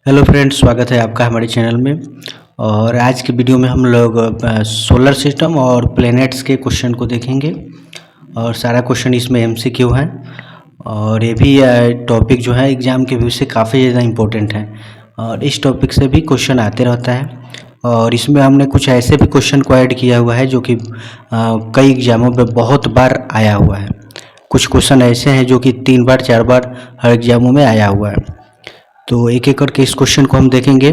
Hello friends, स्वागत है आपका हमारे चैनल में। और आज की वीडियो में हम लोग सोलर सिस्टम और प्लैनेट्स के क्वेश्चन को देखेंगे। और सारा क्वेश्चन इसमें एमसीक्यू है। और ये भी टॉपिक जो है एग्ज़ाम के व्यू से काफ़ी ज़्यादा इम्पोर्टेंट है। और इस टॉपिक से भी क्वेश्चन आते रहता है। और इसमें हमने कुछ ऐसे भी क्वेश्चन को ऐड किया हुआ है जो कि कई एग्ज़ामों में बहुत बार आया हुआ है। कुछ क्वेश्चन ऐसे हैं जो कि 3 बार 4 बार हर एग्ज़ामों में आया हुआ है। तो एक एक करके इस क्वेश्चन को हम देखेंगे।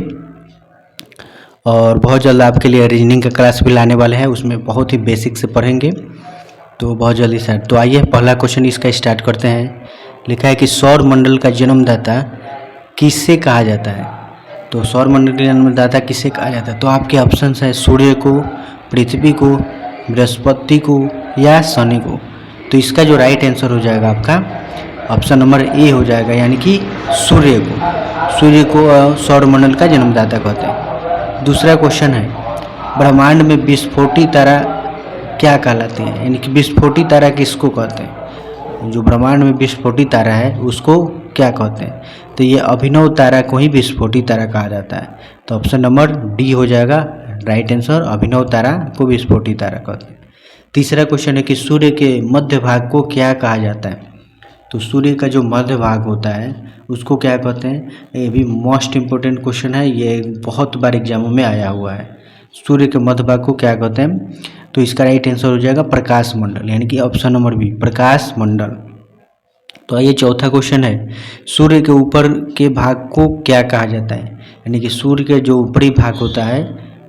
और बहुत जल्द आपके लिए रीजनिंग का क्लास भी लाने वाले हैं, उसमें बहुत ही बेसिक से पढ़ेंगे। तो बहुत जल्दी से तो आइए पहला क्वेश्चन इसका स्टार्ट करते हैं। लिखा है कि सौर मंडल का जन्मदाता किससे कहा जाता है। तो सौर मंडल का जन्मदाता किससे कहा जाता है, तो आपके ऑप्शन है सूर्य को, पृथ्वी को, बृहस्पति को या शनि को। तो इसका जो राइट आंसर हो जाएगा आपका ऑप्शन नंबर ए हो जाएगा, यानी कि सूर्य को सौर मंडल का जन्मदाता कहते हैं। दूसरा क्वेश्चन है, ब्रह्मांड में विस्फोटी तारा क्या कहलाती है, यानी कि विस्फोटी तारा किसको कहते हैं। जो ब्रह्मांड में विस्फोटी तारा है उसको क्या कहते हैं, तो ये अभिनव तारा को ही विस्फोटी तारा कहा जाता है। तो ऑप्शन नंबर डी हो जाएगा राइट आंसर, अभिनव तारा को विस्फोटी तारा कहते हैं। तीसरा क्वेश्चन है कि सूर्य के मध्य भाग को क्या कहा जाता है। तो सूर्य का जो मध्य भाग होता है उसको क्या कहते हैं, ये भी मोस्ट इम्पोर्टेंट क्वेश्चन है, ये बहुत बार एग्जामों में आया हुआ है। सूर्य के मध्य भाग को क्या कहते हैं, तो इसका राइट आंसर हो जाएगा प्रकाश मंडल, यानी कि ऑप्शन नंबर बी प्रकाश मंडल। तो आइए चौथा क्वेश्चन है, सूर्य के ऊपर के भाग को क्या कहा जाता है, यानी कि सूर्य के जो ऊपरी भाग होता है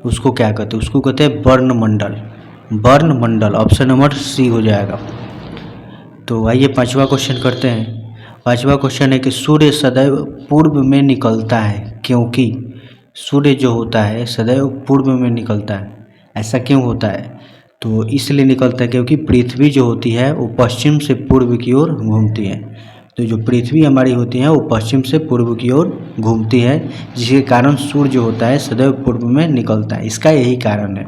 उसको क्या कहते हैं, उसको कहते हैं वर्णमंडल। वर्णमंडल ऑप्शन नंबर सी हो जाएगा। तो आइए पांचवा क्वेश्चन करते हैं। पांचवा क्वेश्चन है कि सूर्य सदैव पूर्व में निकलता है क्योंकि। सूर्य जो होता है सदैव पूर्व में निकलता है, ऐसा क्यों होता है, तो इसलिए निकलता है क्योंकि पृथ्वी जो होती है वो पश्चिम से पूर्व की ओर घूमती है। तो जो पृथ्वी हमारी होती है वो पश्चिम से पूर्व की ओर घूमती है, जिसके कारण सूर्य जो होता है सदैव पूर्व में निकलता है, इसका यही कारण है।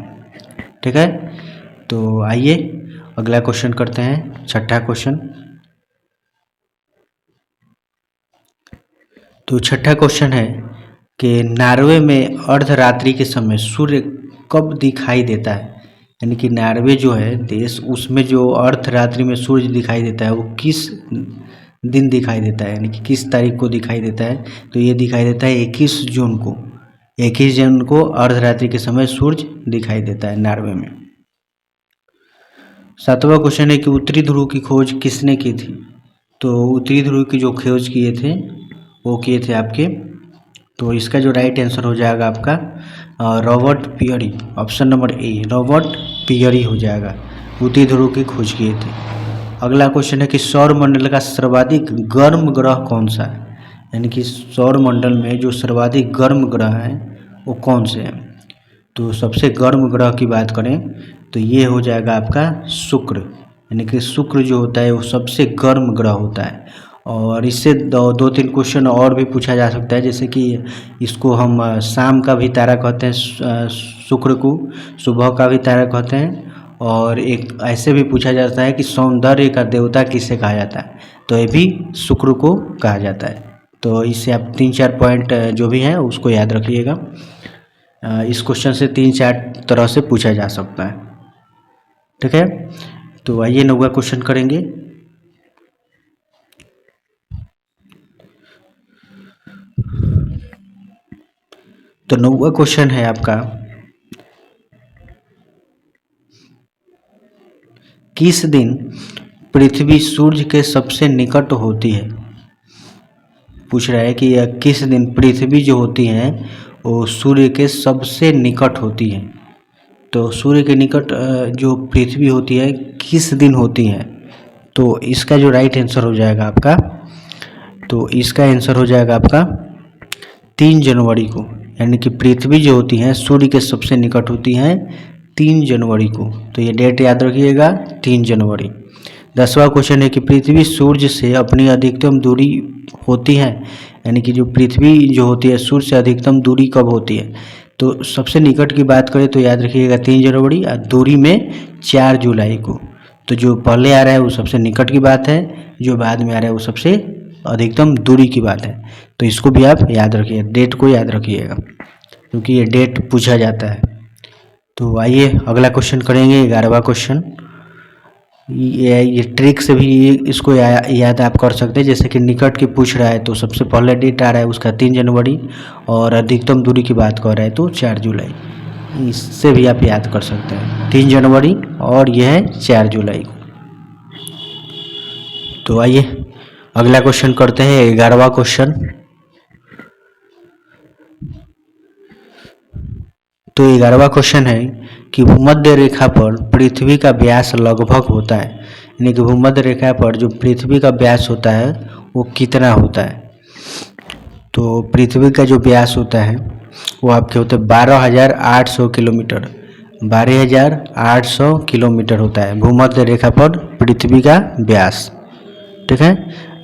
ठीक है, तो आइए अगला क्वेश्चन करते हैं, छठा क्वेश्चन। तो छठा क्वेश्चन है कि नॉर्वे में अर्धरात्रि के समय सूर्य कब दिखाई देता है, यानी कि नॉर्वे जो है देश, उसमें जो अर्धरात्रि में सूर्य दिखाई देता है वो किस दिन दिखाई देता है, यानी कि किस तारीख को दिखाई देता है। तो ये दिखाई देता है 21 जून को। 21 जून को अर्धरात्रि के समय सूर्य दिखाई देता है नॉर्वे में। सातवां क्वेश्चन है कि उत्तरी ध्रुव की खोज किसने की थी। तो उत्तरी ध्रुव की जो खोज किए थे वो किए थे आपके, तो इसका जो राइट आंसर हो जाएगा आपका Robert Peary, option number A Robert Peary हो जाएगा। उत्तरी ध्रुव की खोज किए थे। अगला क्वेश्चन है कि सौर मंडल का सर्वाधिक गर्म ग्रह कौन सा है, यानी कि सौर मंडल में जो सर्वाधिक गर्म ग्रह हैं वो कौन से हैं। तो सबसे गर्म ग्रह की बात करें तो ये हो जाएगा आपका शुक्र, यानी कि शुक्र जो होता है वो सबसे गर्म ग्रह होता है। और इससे दो तीन क्वेश्चन और भी पूछा जा सकता है, जैसे कि इसको हम शाम का भी तारा कहते हैं, शुक्र को सुबह का भी तारा कहते हैं। और एक ऐसे भी पूछा जाता है कि सौंदर्य का देवता किसे कहा जाता है, तो ये भी शुक्र को कहा जाता है। तो इससे आप 3-4 पॉइंट जो भी हैं उसको याद रखिएगा। इस क्वेश्चन से 3-4 तरह से पूछा जा सकता है। ठीक है, तो आइए 9वां क्वेश्चन करेंगे। तो 9वां क्वेश्चन है आपका, किस दिन पृथ्वी सूर्य के सबसे निकट होती है। पूछ रहा है कि यह किस दिन पृथ्वी जो होती है वो सूर्य के सबसे निकट होती है। तो सूर्य के निकट जो पृथ्वी होती है किस दिन होती है, तो इसका जो राइट आंसर हो जाएगा आपका, तो इसका आंसर हो जाएगा आपका 3 जनवरी को, यानी कि पृथ्वी जो होती है सूर्य के सबसे निकट होती है 3 जनवरी को। तो ये डेट याद रखिएगा 3 जनवरी। 10वां क्वेश्चन है कि पृथ्वी सूर्य से अपनी अधिकतम दूरी होती है, यानी कि जो पृथ्वी जो होती है सूर्य से अधिकतम दूरी कब होती है। तो सबसे निकट की बात करें तो याद रखिएगा 3 जनवरी, और दूरी में 4 जुलाई को। तो जो पहले आ रहा है वो सबसे निकट की बात है, जो बाद में आ रहा है वो सबसे अधिकतम दूरी की बात है। तो इसको भी आप याद रखिए, डेट को याद रखिएगा क्योंकि ये डेट पूछा जाता है। तो आइए अगला क्वेश्चन करेंगे, 11वां क्वेश्चन। ये ट्रिक से भी इसको याद आप कर सकते हैं। जैसे कि निकट की पूछ रहा है तो सबसे पहले डेट आ रहा है उसका 3 जनवरी, और अधिकतम दूरी की बात कर रहा है तो 4 जुलाई। इससे भी आप याद कर सकते हैं 3 जनवरी और यह है 4 जुलाई को। तो आइए अगला क्वेश्चन करते हैं, 11वां क्वेश्चन। तो 11वां क्वेश्चन है कि भूमध्य रेखा पर पृथ्वी का व्यास लगभग होता है, यानी कि भूमध्य रेखा पर जो पृथ्वी का व्यास होता है वो कितना होता है। तो पृथ्वी का जो व्यास होता है वो आपके होते हैं 12,800 किलोमीटर। 12,800 किलोमीटर होता है भूमध्य रेखा पर पृथ्वी का व्यास। ठीक है,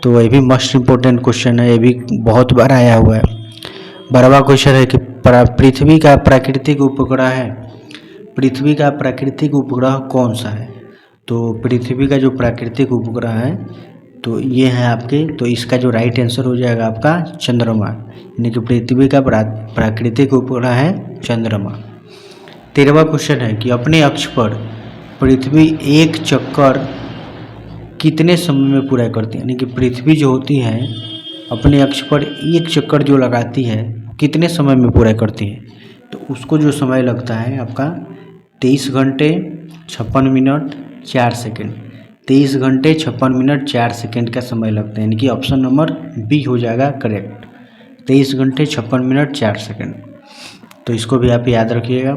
तो ये भी मोस्ट इम्पोर्टेंट क्वेश्चन है, ये भी बहुत बार आया हुआ है। 12वां क्वेश्चन है कि पृथ्वी का प्राकृतिक उपग्रह है, पृथ्वी का प्राकृतिक उपग्रह कौन सा है। तो पृथ्वी का जो प्राकृतिक उपग्रह है तो ये है आपके, तो इसका जो राइट आंसर हो जाएगा आपका चंद्रमा, यानी कि पृथ्वी का प्राकृतिक उपग्रह है चंद्रमा। 13वां क्वेश्चन है कि अपने अक्ष पर पृथ्वी एक चक्कर कितने समय में पूरा करती है, यानी कि पृथ्वी जो होती है अपने अक्ष पर एक चक्कर जो लगाती है कितने समय में पूरा करती है। तो उसको जो समय लगता है आपका 23 घंटे 56 मिनट 4 सेकेंड। 23 घंटे 56 मिनट 4 सेकेंड का समय लगता है, यानी कि ऑप्शन नंबर बी हो जाएगा करेक्ट, 23 घंटे 56 मिनट 4 सेकेंड। तो इसको भी आप याद रखिएगा।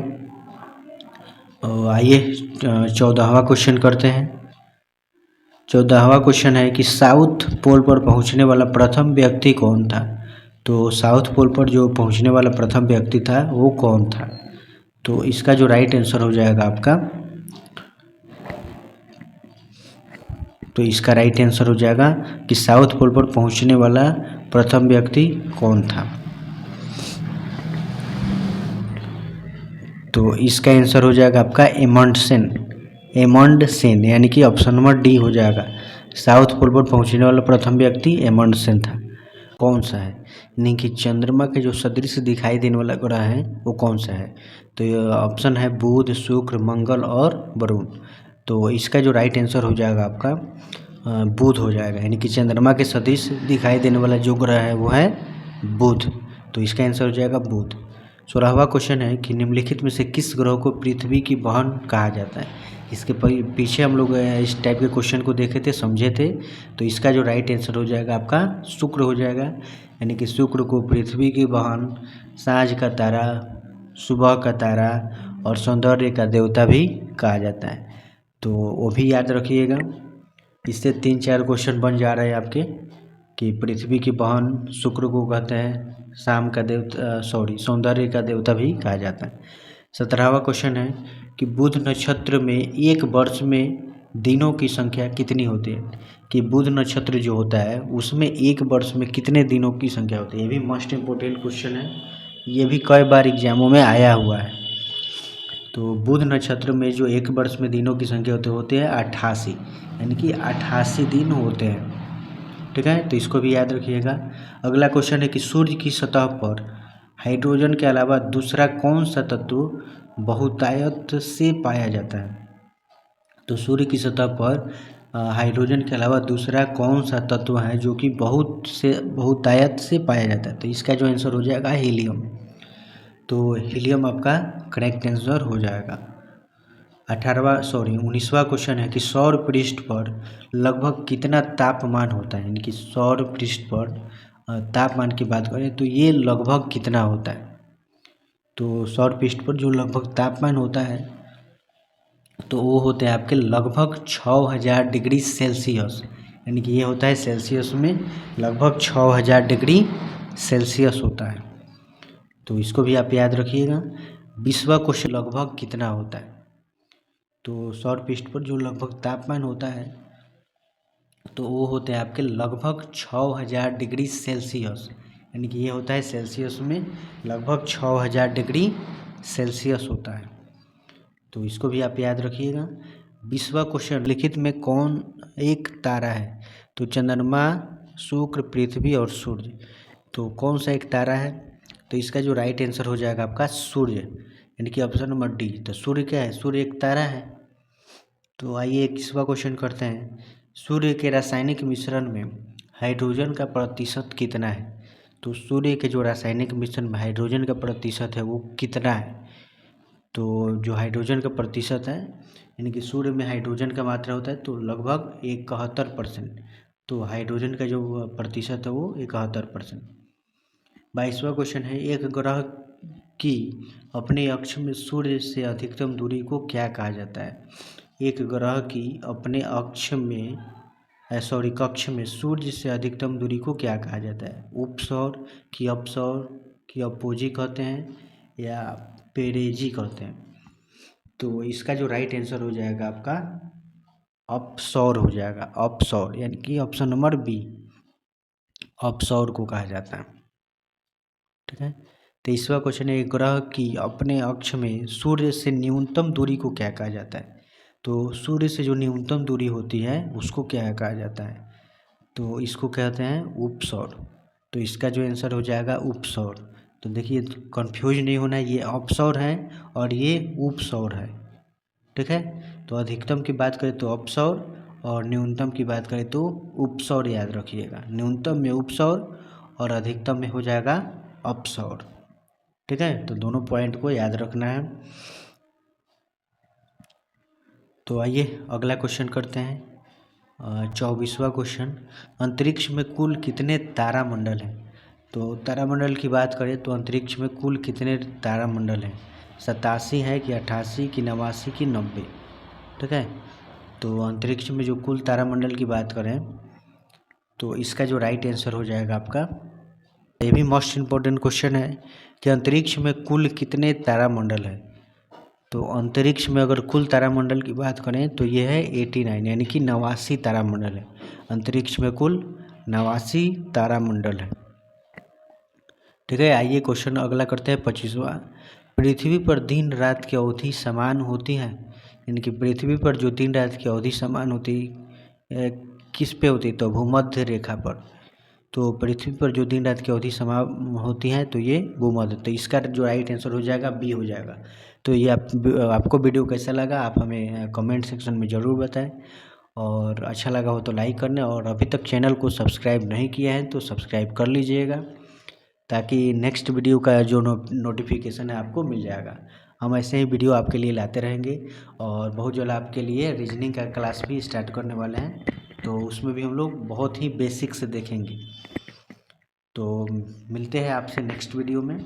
आइए 14वां क्वेश्चन करते हैं। 14वां क्वेश्चन है कि साउथ पोल पर पहुंचने वाला प्रथम व्यक्ति कौन था। तो साउथ पोल पर जो पहुंचने वाला प्रथम व्यक्ति था वो कौन था। तो इसका जो राइट आंसर हो जाएगा आपका, तो इसका राइट आंसर हो जाएगा कि साउथ पोल पर पहुंचने वाला प्रथम व्यक्ति कौन था। तो इसका आंसर हो जाएगा आपका एमंडसेन, एमंडसेन, यानी कि ऑप्शन नंबर डी हो जाएगा। साउथ पोल पर पहुंचने वाला प्रथम व्यक्ति एमंडसेन था। कौन सा है, यानी कि चंद्रमा के जो सदृश दिखाई देने वाला ग्रह है वो कौन सा है। तो ये ऑप्शन है बुध, शुक्र, मंगल और वरुण। तो इसका जो राइट आंसर हो जाएगा आपका बुध हो जाएगा, यानी कि चंद्रमा के सदृश दिखाई देने वाला जो ग्रह है वो है बुध। तो इसका आंसर हो जाएगा बुध। 16वां क्वेश्चन है कि निम्नलिखित में से किस ग्रह को पृथ्वी की बहन कहा जाता है। इसके पीछे हम लोग इस टाइप के क्वेश्चन को देखे थे, समझे थे। तो इसका जो राइट आंसर हो जाएगा आपका शुक्र हो जाएगा, यानी कि शुक्र को पृथ्वी की बहन, सांझ का तारा, सुबह का तारा और सौंदर्य का देवता भी कहा जाता है। तो वो भी याद रखिएगा। इससे 3-4 क्वेश्चन बन जा रहे हैं आपके कि पृथ्वी की बहन शुक्र को कहते हैं, शाम का देवता सौंदर्य का देवता भी कहा जाता है। 17वां क्वेश्चन है कि बुध नक्षत्र में एक वर्ष में दिनों की संख्या कितनी होती है। कि बुध नक्षत्र जो होता है उसमें एक वर्ष में कितने दिनों की संख्या होती है। ये भी मोस्ट इम्पोर्टेंट क्वेश्चन है, ये भी कई बार एग्जामों में आया हुआ है। तो बुध नक्षत्र में जो एक वर्ष में दिनों की संख्या होती है 88, यानी कि 88 दिन होते हैं। ठीक है, तो इसको भी याद रखिएगा। अगला क्वेश्चन है कि सूर्य की सतह पर हाइड्रोजन के अलावा दूसरा कौन सा तत्व बहुतायत से पाया जाता है। तो सूर्य की सतह पर हाइड्रोजन के अलावा दूसरा कौन सा तत्व है जो कि बहुतायत से पाया जाता है। तो इसका जो आंसर हो जाएगा हीलियम। तो हीलियम आपका करेक्ट आंसर हो जाएगा। 19वां क्वेश्चन है कि सौर पृष्ठ पर लगभग कितना तापमान होता है। यानी कि सौर पृष्ठ पर तापमान की बात करें तो ये लगभग कितना होता है। तो सौर पृष्ठ पर जो लगभग तापमान होता है तो वो होते हैं आपके लगभग 6000 डिग्री सेल्सियस, यानी कि ये होता है सेल्सियस में, लगभग 6000 डिग्री सेल्सियस होता है। तो इसको भी आप याद रखिएगा। 20वां क्वेश्चन लगभग कितना होता है। तो सौर पृष्ठ पर जो लगभग तापमान होता है तो वो होते हैं आपके लगभग 6000 डिग्री सेल्सियस, यानी कि ये होता है सेल्सियस में, लगभग 6000 डिग्री सेल्सियस होता है। तो इसको भी आप याद रखिएगा। 20वां क्वेश्चन लिखित में कौन एक तारा है। तो चंद्रमा, शुक्र, पृथ्वी और सूर्य। तो कौन सा एक तारा है? तो इसका जो राइट आंसर हो जाएगा आपका सूर्य, यानी कि ऑप्शन नंबर डी। तो सूर्य क्या है? सूर्य एक तारा है। तो आइए 21वां क्वेश्चन करते हैं। सूर्य के रासायनिक मिश्रण में हाइड्रोजन का प्रतिशत कितना है? तो सूर्य के जो रासायनिक मिश्रण में हाइड्रोजन का प्रतिशत है वो कितना है? तो जो हाइड्रोजन का प्रतिशत है, यानी कि सूर्य में हाइड्रोजन का मात्रा होता है तो लगभग 71%। तो हाइड्रोजन का जो प्रतिशत है वो 71%। 22वां क्वेश्चन है, एक ग्रह की अपने अक्ष में सूर्य से अधिकतम दूरी को क्या कहा जाता है? एक ग्रह की अपने कक्ष में सूर्य से अधिकतम दूरी को क्या कहा जाता है? उपसौर की अपसौर की अपोजी कहते हैं या पेरेजी कहते हैं? तो इसका जो राइट आंसर हो जाएगा आपका अपसौर हो जाएगा, अपसौर, यानी कि ऑप्शन नंबर बी, अपसौर को कहा जाता है। ठीक है। 23वां क्वेश्चन है, ग्रह की अपने अक्ष में सूर्य से न्यूनतम दूरी को क्या कहा जाता है? तो सूर्य से जो न्यूनतम दूरी होती है उसको क्या कहा जाता है? तो इसको कहते हैं उपसौर। तो इसका जो आंसर हो जाएगा उपसौर। तो देखिए कंफ्यूज नहीं होना है, ये अपसौर है और ये उपसौर है। ठीक है। तो अधिकतम की बात करें तो अपसौर और न्यूनतम की बात करें तो उपसौर, याद रखिएगा। न्यूनतम में उपसौर और अधिकतम में हो जाएगा अपसौर। ठीक है। तो दोनों पॉइंट को याद रखना है। तो आइए अगला क्वेश्चन करते हैं। 24वां क्वेश्चन, अंतरिक्ष में कुल कितने तारामंडल हैं? तो तारामंडल की बात करें तो अंतरिक्ष में कुल कितने तारामंडल हैं? 87 है कि 88 कि 89 कि 90? ठीक है। तो अंतरिक्ष में जो कुल तारामंडल की बात करें तो इसका जो राइट आंसर हो जाएगा आपका, ये भी मोस्ट इम्पोर्टेंट क्वेश्चन है कि अंतरिक्ष में कुल कितने तारामंडल है? तो अंतरिक्ष में अगर कुल तारामंडल की बात करें तो ये है 89, यानी कि 89 तारामंडल है। अंतरिक्ष में कुल 89 तारामंडल है। ठीक है। आइए क्वेश्चन अगला करते हैं 25वां। पृथ्वी पर दिन रात की अवधि समान होती है, यानी कि पृथ्वी पर जो दिन रात की अवधि समान होती किस पे होती? तो भूमध्य रेखा पर। तो पृथ्वी पर जो दिन रात की अवधि समान होती है तो ये भूमध्य। तो इसका जो राइट आंसर हो जाएगा बी हो जाएगा। तो ये आपको वीडियो कैसा लगा आप हमें कमेंट सेक्शन में ज़रूर बताएं, और अच्छा लगा हो तो लाइक करना, और अभी तक चैनल को सब्सक्राइब नहीं किया है तो सब्सक्राइब कर लीजिएगा, ताकि नेक्स्ट वीडियो का जो नोटिफिकेशन है आपको मिल जाएगा। हम ऐसे ही वीडियो आपके लिए लाते रहेंगे, और बहुत जल्द आपके लिए रीजनिंग का क्लास भी स्टार्ट करने वाले हैं, तो उसमें भी हम लोग बहुत ही बेसिक से देखेंगे। तो मिलते हैं आपसे नेक्स्ट वीडियो में।